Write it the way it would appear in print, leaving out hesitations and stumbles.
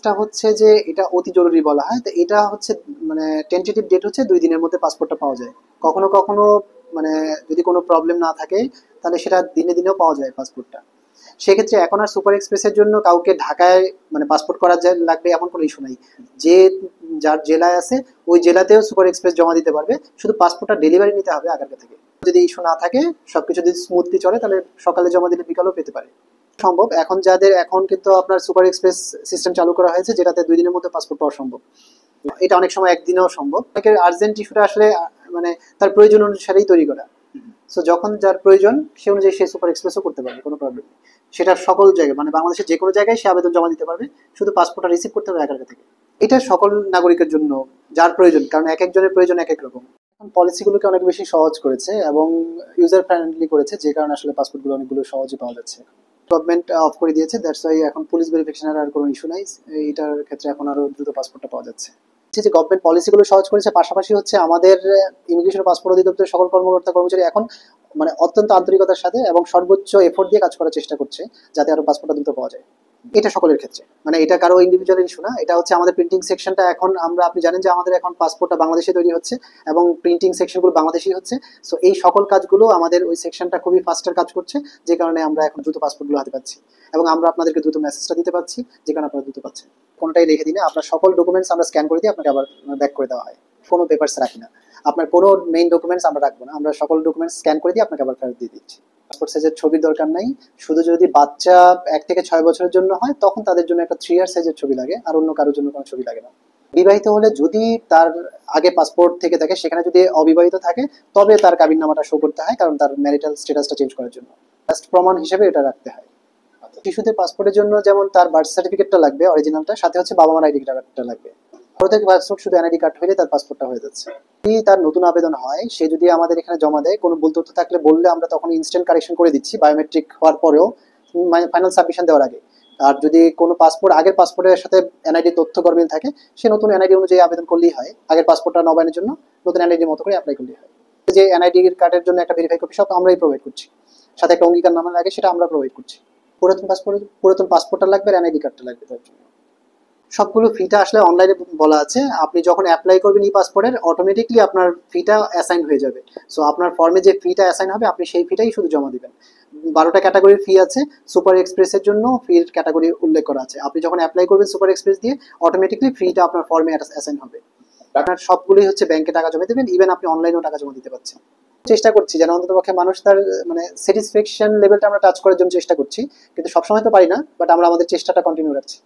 প্রসেসটা হচ্ছে যে এটা অতি জরুরি বলা হয়, তো এটা হচ্ছে মানে টেন্টেটিভ ডেট হচ্ছে 2 দিনের মধ্যে পাসপোর্টটা পাওয়া যায়। কখনো কখনো মানে যদি কোনো প্রবলেম না থাকে তাহলে সেটা দিনে দিনেও পাওয়া যায় পাসপোর্টটা। সেক্ষেত্রে এখন আর সুপার এক্সপ্রেসের জন্য কাউকে ঢাকায় মানে পাসপোর্ট করা লাগবে এমন কোনো ইস্যু নাই। যে যার জেলায় আছে ওই জেলাতেও সুপার এক্সপ্রেস জমা দিতে পারবে, শুধু পাসপোর্টটা ডেলিভারি নিতে হবে আগারগা থেকে। যদি ইস্যু না থাকে, সবকিছু যদি স্মুথলি চলে, তাহলে সকালে জমা দিলে বিকালেও পেতে পারে। সম্ভব এখন যাদের, এখন কিন্তু আপনার সুপার এক্সপ্রেস সিস্টেম চালু করা হয়েছে যেটাতে 2 দিনের মধ্যে পাসপোর্ট পাওয়া সম্ভব। এটা অনেক সময় একদিনেও সম্ভব। অনেকের আর্জেন্ট ইস্যুটা আসলে মানে তার প্রয়োজন অনুসারেই তৈরি করা। সো যখন যার প্রয়োজন সে অনুযায়ী সে সুপার এক্সপ্রেসও করতে পারবে, কোনো প্রবলেম নেই। সেটা সকল জায়গায় মানে বাংলাদেশের যে কোনো জায়গায় সে আবেদন জমা দিতে পারবে, শুধু পাসপোর্টটা রিসিভ করতে হবে একার থেকে। এটা সকল নাগরিকের জন্য যার প্রয়োজন, কারণ এক একজনের প্রয়োজন এক এক রকম। এখন পলিসিগুলোকে অনেক বেশি সহজ করেছে এবং ইউজার ফ্রেন্ডলি করেছে, যে কারণে আসলে পাসপোর্টগুলো অনেকগুলো সহজে পাওয়া যাচ্ছে। গভর্নমেন্ট অফ করে দিয়েছে, দ্যাটস ওয়াই এখন পুলিশ ভেরিফিকেশনের আর কোনো ইস্যু নাই। এইটার ক্ষেত্রে এখন আরো দ্রুত পাসপোর্টটা পাওয়া যাচ্ছে। যে গভর্নমেন্ট পলিসিগুলো সহজ করেছে, পাশাপাশি হচ্ছে আমাদের ইমিগ্রেশন পাসপোর্ট অধিদপ্তরের সকল কর্মকর্তা কর্মচারী এখন মানে অত্যন্ত আন্তরিকতার সাথে এবং সর্বোচ্চ এফোর্ট দিয়ে কাজ করার চেষ্টা করছে যাতে আরো পাসপোর্টটা দ্রুত পাওয়া যায়। এটা সকলের ক্ষেত্রে, মানে এটা কারো ইন্ডিভিজুয়াল ইস্যু না। এটা হচ্ছে আমাদের প্রিন্টিং সেকশনটা এখন আমরা, আপনি জানেন যে আমাদের এখন পাসপোর্টটা বাংলাদেশে তৈরি হচ্ছে এবং প্রিন্টিং সেকশনগুলো বাংলাদেশেই হচ্ছে। সো এই সকল কাজগুলো আমাদের ওই সেকশনটা খুবই ফাস্টার কাজ করছে, যে কারণে আমরা এখন দ্রুত পাসপোর্টগুলো হাতে পাচ্ছি এবং আমরা আপনাদেরকে দ্রুত মেসেজটা দিতে পারছি, যে কারণে আপনারা দ্রুত পাচ্ছেন। কোনটাই লিখে দিলে আপনার সকল ডকুমেন্টস আমরা স্ক্যান করে দিয়ে আপনাকে আবার ব্যাক করে দেওয়া হয়। কোনো পেপারস রাখি না, আপনার কোনো মেইন ডকুমেন্টস আমরা রাখবো না, আমরা সকল ডকুমেন্টস স্ক্যান করে দিয়ে আপনাকে আবার ফেরত দিয়ে দিচ্ছি। পাসপোর্ট সাইজের ছবির দরকার নাই, শুধু যদি বাচ্চা 1 থেকে 6 বছরের জন্য হয় তখন তাদের জন্য একটা 3 ইয়ার সাইজের ছবি লাগে, আর অন্য কারোর জন্য কোনো ছবি লাগে না। বিবাহিত হলে যদি তার আগে পাসপোর্ট থেকে থাকে, সেখানে যদি অবিবাহিত থাকে তবে তার কাবিননামাটা শো করতে হয়, কারণ তার ম্যারিটাল স্ট্যাটাসটা চেঞ্জ করার জন্য জাস্ট প্রমাণ হিসেবে এটা রাখতে হয়। শিশুদের পাসপোর্টের জন্য যেমন তার বার্থ সার্টিফিকেটটা লাগবে অরিজিনালটা, সাথে হচ্ছে বাবা মার আইডি কার্ডটা লাগবে। প্রত্যেক পাসপোর্ট শুধু এনআইডি কার্ড হইলে তার পাসপোর্টটা হয়ে যাচ্ছে। যদি তার নতুন আবেদন হয়, সে যদি আমাদের এখানে জমা দেয়, কোনো ভুল তথ্য থাকলে বললে আমরা তখন ইনস্ট্যান্ট কারেকশন করে দিচ্ছি বায়োমেট্রিক হওয়ার পরেও, ফাইনাল সাবমিশন দেওয়ার আগে। আর যদি কোনো পাসপোর্ট আগের পাসপোর্টের সাথে এনআইডি তথ্য গরমিল থাকে, সে নতুন এনআইডি অনুযায়ী আবেদন করলেই হয়। আগের পাসপোর্টটা নবায়নের জন্য নতুন এনআইডির মতো করে অ্যাপ্লাই করলেই হয়। যে এনআইডি কার্ডের জন্য একটা ভেরিফাই কপি সব আমরাই প্রোভাইড করছি, সাথে একটা অঙ্গীকার নামা লাগে, সেটা আমরা প্রোভাইড করছি। পুরাতন পাসপোর্টটা লাগবে আর এনআইডি কার্ডটা লাগবে তার জন্য। সবগুলো ফিটা আসলে অনলাইনে বলা আছে। আপনি যখন অ্যাপ্লাই করবেন ই পাসপোর্টের, অটোমেটিকলি আপনার ফিটা অ্যাসাইন হয়ে যাবে। সো আপনার ফর্মে যে ফিটা অ্যাসাইন হবে আপনি সেই ফিটাই শুধু জমা দিবেন। 12টা ক্যাটাগরির ফি আছে, সুপার এক্সপ্রেসের জন্য ফির ক্যাটাগরি উল্লেখ করা আছে। আপনি যখন অ্যাপ্লাই করবেন সুপার এক্সপ্রেস দিয়ে, অটোমেটিকলি ফিটা আপনার ফর্মে অ্যাসাইন হবে। আপনার সবগুলোই হচ্ছে ব্যাংকে টাকা জমা দেবেন, ইভেন আপনি অনলাইনেও টাকা জমা দিতে পারছেন। চেষ্টা করছি যেন অন্ততপক্ষে মানুষ তার মানে স্যাটিসফ্যাকশন লেভেলটা আমরা টাচ করার জন্য চেষ্টা করছি, কিন্তু সবসময় তো পারি না, বাট আমরা আমাদের চেষ্টাটা কন্টিনিউ রাখছি।